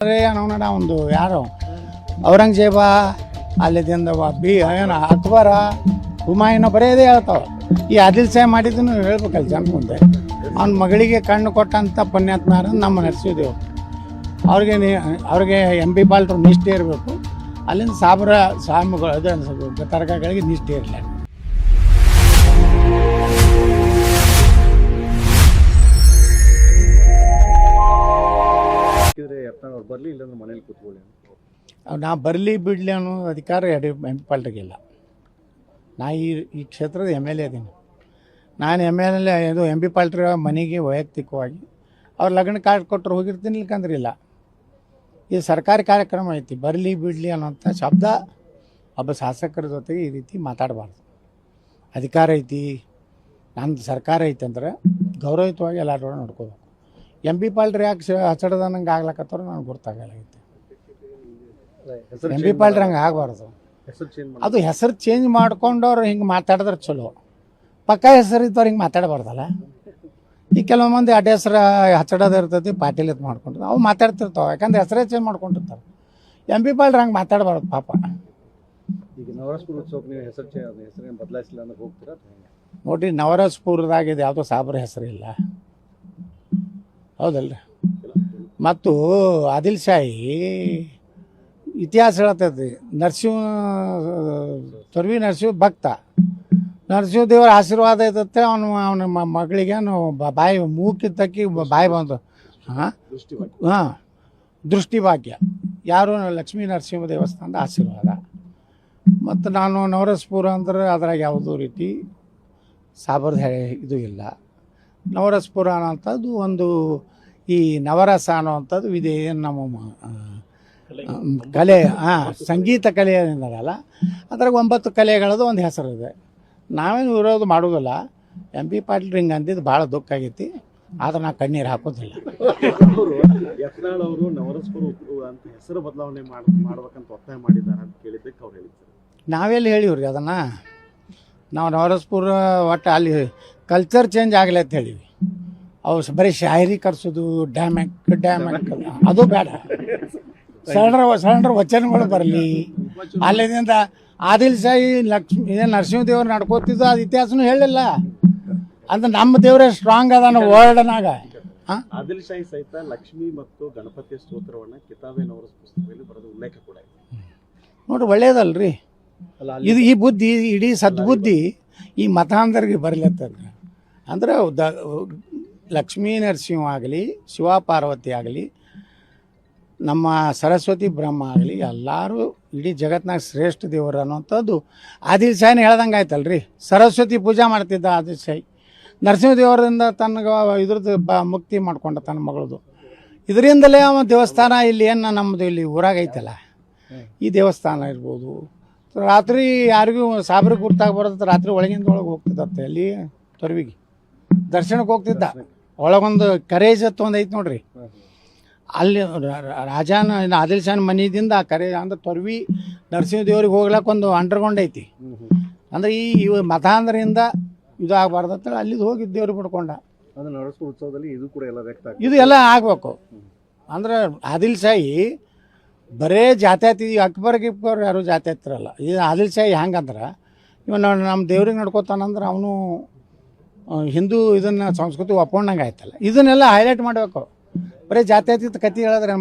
ಅವನ ಒಂದು ಯಾರು ಔರಂಗಜೇಬ ಅಲ್ಲಿದಿಂದ ಏನು ಅಕ್ಬರ ಹುಮಾಯೂನ ಬರೆಯೋದೇ ಹೇಳ್ತಾವ. ಈ ಆದಿಲ್ ಶಾಹಿ ಮಾಡಿದ್ದನ್ನು ಹೇಳ್ಬೇಕಲ್ಲ ಜನ ಮುಂದೆ. ಅವನ ಮಗಳಿಗೆ ಕಣ್ಣು ಕೊಟ್ಟಂಥ ಪುಣ್ಯಾತ್ಮ ಯಾರು ನಮ್ಮ ನರಸಿಂಹದೇವ್. ಅವ್ರಿಗೆ MP ಪಾಲ್ರು ನಿಷ್ಠೆ ಇರಬೇಕು. ಅಲ್ಲಿಂದ ಸ್ವಾಮಿಗಳು ಅದು ತರಕಾಗಳಿಗೆ ನಿಷ್ಠೆ ಇರಲಿಲ್ಲ. ಬರಲಿ ಇಲ್ಲ ಮನೇಲಿ ಕೂತ್ಕೊಳ್ಳಿ, ನಾ ಬರಲಿ ಬಿಡಲಿ ಅನ್ನೋ ಅಧಿಕಾರ MP ಪಾಲ್ರಿಗಿಲ್ಲ. ನಾ ಈ ಕ್ಷೇತ್ರದ MLA ಅದೀನಿ. ನಾನು MLA ಇದು MP ಪಾಲ್ರ ಮನೆಗೆ ವೈಯಕ್ತಿಕವಾಗಿ ಅವ್ರು ಲಗ್ನ ಕಾರ್ಡ್ ಕೊಟ್ಟರು ಹೋಗಿರ್ತೀನಿ, ಇಲ್ಕಂದ್ರೆ ಇಲ್ಲ. ಇದು ಸರ್ಕಾರಿ ಕಾರ್ಯಕ್ರಮ ಐತಿ. ಬರಲಿ ಬಿಡಲಿ ಅನ್ನೋಂಥ ಶಬ್ದ ಒಬ್ಬ ಶಾಸಕರ ಜೊತೆಗೆ ಈ ರೀತಿ ಮಾತಾಡಬಾರ್ದು. ಅಧಿಕಾರ ಐತಿ, ನಂದು ಸರ್ಕಾರ ಐತಿ ಅಂದ್ರೆ ಗೌರವಯುತವಾಗಿ ಎಲ್ಲರೂ ನೋಡ್ಕೋಬೇಕು. MP ಪಾಲ್ರಿ ಯಾಕೆ ಹಚ್ಚಡದಂಗೆ ಆಗ್ಲಕತ್ತವ್ರು ನನಗೆ ಗೊತ್ತಾಗಲಾಗೈತಿ. MP ಪಾಲ್ರಿ ಹಂಗೆ ಆಗಬಾರ್ದು. ಅದು ಹೆಸರು ಚೇಂಜ್ ಮಾಡ್ಕೊಂಡವ್ರು ಹಿಂಗೆ ಮಾತಾಡಿದ್ರೆ ಚಲೋ. ಪಕ್ಕ ಹೆಸರು ಇದ್ದವ್ರು ಹಿಂಗೆ ಮಾತಾಡಬಾರ್ದಲ್ಲ. ಈ ಕೆಲವು ಮಂದಿ ಅಡ್ಡ ಹೆಸರು ಹಚ್ಚಡೋದು ಇರ್ತೈತಿ, ಪಾಟೀಲ್ ಎತ್ತು ಮಾಡ್ಕೊಂಡಿರ್ತಾರೆ. ಅವು ಮಾತಾಡ್ತಿರ್ತಾವೆ, ಯಾಕಂದ್ರೆ ಹೆಸರೇ ಚೇಂಜ್ ಮಾಡ್ಕೊಂಡಿರ್ತಾರೆ. MP ಪಾಲ್ರಿ ಹಂಗೆ ಮಾತಾಡಬಾರ್ದು ಪಾಪ. ಈಗ ನವರಸಪುರ ಉತ್ಸವಕ್ಕೆ ನೀವು ಹೆಸರೇನು ಬದಲಾಯಿಸಿಲ್ಲ ಅಂದ್ರೆ ಹೋಗ್ತೀರಾ? ನೋಡಿರಿ, ನವರಸಪುರದಾಗಿದೆ ಯಾವುದೋ ಸಾಬ್ರ ಹೆಸರಿಲ್ಲ, ಹೌದಲ್ರಿ. ಮತ್ತು ಆದಿಲ್ ಶಾಹಿ ಇತಿಹಾಸ ಹೇಳ್ತೈತಿ. ತೊರ್ವಿ ನರಸಿಂಹ ಭಕ್ತ, ನರಸಿಂಹದೇವರ ಆಶೀರ್ವಾದ ಐತತ್ತೆ. ಅವನ ಮಗಳಿಗೆ ಬಾಯಿ ಮೂಕಿದ್ದಕ್ಕೆ ಬಾಯಿ ಬಂದು ದೃಷ್ಟಿ ಭಾಗ್ಯ. ಯಾರು ಲಕ್ಷ್ಮೀ ನರಸಿಂಹ ದೇವಸ್ಥಾನದ ಆಶೀರ್ವಾದ. ಮತ್ತು ನಾನು ನವರಸಪುರ ಅಂದ್ರೆ ಅದ್ರಾಗ ಯಾವುದೋ ರೀತಿ ಸಾಬರ್ದ ಇದು ಇಲ್ಲ. ನವರಸಪುರ ಅನ್ನೋಂಥದ್ದು ಒಂದು ಈ ನವರಸ ಅನ್ನೋವಂಥದ್ದು ಇದೆ. ನಮ್ಮ ಕಲೆ ಸಂಗೀತ ಕಲೆ ಏನಿದಾರಲ್ಲ, ಅದ್ರಾಗ 9 ಕಲೆಗಳದ್ದು ಒಂದು ಹೆಸರಿದೆ. ನಾವೇನು ವಿರೋಧ ಮಾಡೋದಿಲ್ಲ. MP ಪಾಟೀಲ್ ಹಿಂಗೆ ಅಂದಿದ್ದು ಭಾಳ ದುಃಖ ಆಗೈತಿ. ಆದ್ರೆ ನಾ ಕಣ್ಣೀರು ಹಾಕೋದಿಲ್ಲ. ಯತ್ನಾಳ್ ಅವರು ನವರಸಪುರ ಅಂತ ಹೆಸರು ಬದಲಾವಣೆ ಮಾಡ್ಬೇಕಂತ ಒತ್ತಾಯ ಮಾಡಿದ್ದಾರೆ ಅಂತ ಕೇಳಿದ್ದಕ್ಕೆ ಅವ್ರು ಹೇಳಿದ್ದಾರೆ. ನಾವೆಲ್ಲಿ ಹೇಳಿವ್ರಿ ಅದನ್ನು. ನಾವು ನವರಸಪುರ ಒಟ್ಟು ಅಲ್ಲಿ ಕಲ್ಚರ್ ಚೇಂಜ್ ಆಗಲಿ ಅಂತ ಹೇಳಿವಿ. ಅವು ಬರೀ ಶಾಯರಿ ಕರ್ಸೋದು, ಡ್ಯಾಮ್ಯಾಕ್ ಅದು ಬೇಡ. ಸರಳ ವಚನಗಳು ಬರಲಿ. ಅಲ್ಲಿಂದ ಆದಿಲ್ ಶಾಹಿ ಲಕ್ಷ್ಮೀ ನರಸಿಂಹದೇವ್ರು ನಡ್ಕೋತಿದ್ದು ಅದು ಇತಿಹಾಸನೂ ಹೇಳಿಲ್ಲ. ಅಂದ್ರೆ ನಮ್ಮ ದೇವರೇ ಸ್ಟ್ರಾಂಗ್ ಅದಾನ ವರ್ಲ್ಡ್ನಾಗ. ಆದಿಲ್ ಶಾಹಿ ಸಹಿತ ಲಕ್ಷ್ಮಿ ಮತ್ತು ಗಣಪತಿಯ ಸ್ತೋತ್ರವನ್ನು ಕಿತಾಬೆ ನವರಸ ಪುಸ್ತಕದಲ್ಲಿ ಬರೆದ ಉಲ್ಲೇಖ ಕೂಡ ಇದೆ. ನೋಡ್ರಿ, ಒಳ್ಳೇದಲ್ರಿ ಇದು. ಈ ಬುದ್ಧಿ, ಇಡೀ ಸದ್ಬುದ್ಧಿ ಈ ಮತಾಂಧರಿಗೆ ಬರಲತ್ತದ. ಅಂದ್ರೆ ಲಕ್ಷ್ಮೀ ನರಸಿಂಹ ಆಗಲಿ, ಶಿವ ಪಾರ್ವತಿ ಆಗಲಿ, ನಮ್ಮ ಸರಸ್ವತಿ ಬ್ರಹ್ಮ ಆಗಲಿ, ಎಲ್ಲರೂ ಇಡೀ ಜಗತ್ನಾಗ ಶ್ರೇಷ್ಠ ದೇವರು ಅನ್ನೋಂಥದ್ದು ಆದಿಲ್ ಶಾಹಿನ ಹೇಳ್ದಂಗೆ ಆಯ್ತಲ್ರಿ. ಸರಸ್ವತಿ ಪೂಜೆ ಮಾಡ್ತಿದ್ದ ಆದಿಲ್ ಶಾಹಿ. ನರಸಿಂಹದೇವರಿಂದ ತನಗೆ ಇದ್ರದ್ದು ಮುಕ್ತಿ ಮಾಡ್ಕೊಂಡ ತನ್ನ ಮಗಳದು. ಇದರಿಂದಲೇ ಅವ ದೇವಸ್ಥಾನ ಇಲ್ಲಿ ಏನು ನಮ್ಮದು ಇಲ್ಲಿ ಊರಾಗ ಐತಲ್ಲ, ಈ ದೇವಸ್ಥಾನ ಇರ್ಬೋದು. ರಾತ್ರಿ ಯಾರಿಗೂ ಸಾಬ್ರಿಗೆ ಗುರ್ತಾಗ ಬರೋದು, ರಾತ್ರಿ ಒಳಗಿಂದ ಒಳಗೆ ಹೋಗ್ತಿದ್ದತ್ತೆ. ಅಲ್ಲಿ ತೊರ್ವಿಗೆ ದರ್ಶನಕ್ಕೆ ಹೋಗ್ತಿದ್ದ. ಒಳಗೊಂದು ಕರೇಜ್ ಅಂತ ಒಂದು ಐತೆ ನೋಡ್ರಿ, ಅಲ್ಲಿ ರಾಜಾನ ಆದಿಲ್ ಶಾಹಿ ಮನೆಯಿಂದ ಆ ಕರೆ ಅಂದ್ರೆ ತೊರ್ವಿ ನರಸಿಂಹದೇವ್ರಿಗೆ ಹೋಗ್ಲಕ್ಕ ಒಂದು ಅಂಡರ್ಗ್ರೌಂಡ್ ಐತಿ. ಅಂದ್ರೆ ಈ ಮತಾಂಧರಿಂದ ಇದು ಆಗಬಾರ್ದು ಅಂತೇಳಿ ಅಲ್ಲಿದ್ದು ಹೋಗಿ ದೇವ್ರಿಗೆ ಬಿಡ್ಕೊಂಡ. ನವರಸಪುರ ಉತ್ಸವದಲ್ಲಿ ಇದು ಕೂಡ ಎಲ್ಲ ವ್ಯಕ್ತ ಇದು ಎಲ್ಲ ಆಗಬೇಕು. ಅಂದ್ರೆ ಆದಿಲ್ ಶಾಹಿ ಬರೇ ಜಾತ್ಯಾತಿ, ಅಕ್ಬರ್ ಗಿಕ್ಬರ್ ಯಾರು ಜಾತ್ಯಾತಿರಲ್ಲ. ಇದು ಆದಿಲ್ ಶಾಹಿ ಹೆಂಗಂದ್ರೆ ಇವನು ನಮ್ಮ ದೇವ್ರಿಗೆ ನಡ್ಕೋತಾನಂದ್ರೆ ಅವನು ಹಿಂದೂ ಇದನ್ನು ಸಂಸ್ಕೃತಿ ಒಪ್ಕೊಂಡಂಗೆ ಆಯ್ತಲ್ಲ. ಇದನ್ನೆಲ್ಲ ಹೈಲೈಟ್ ಮಾಡಬೇಕು. ಬರೀ ಜಾತ್ಯಾತೀತ ಕತೆ ಹೇಳಿದ್ರೆ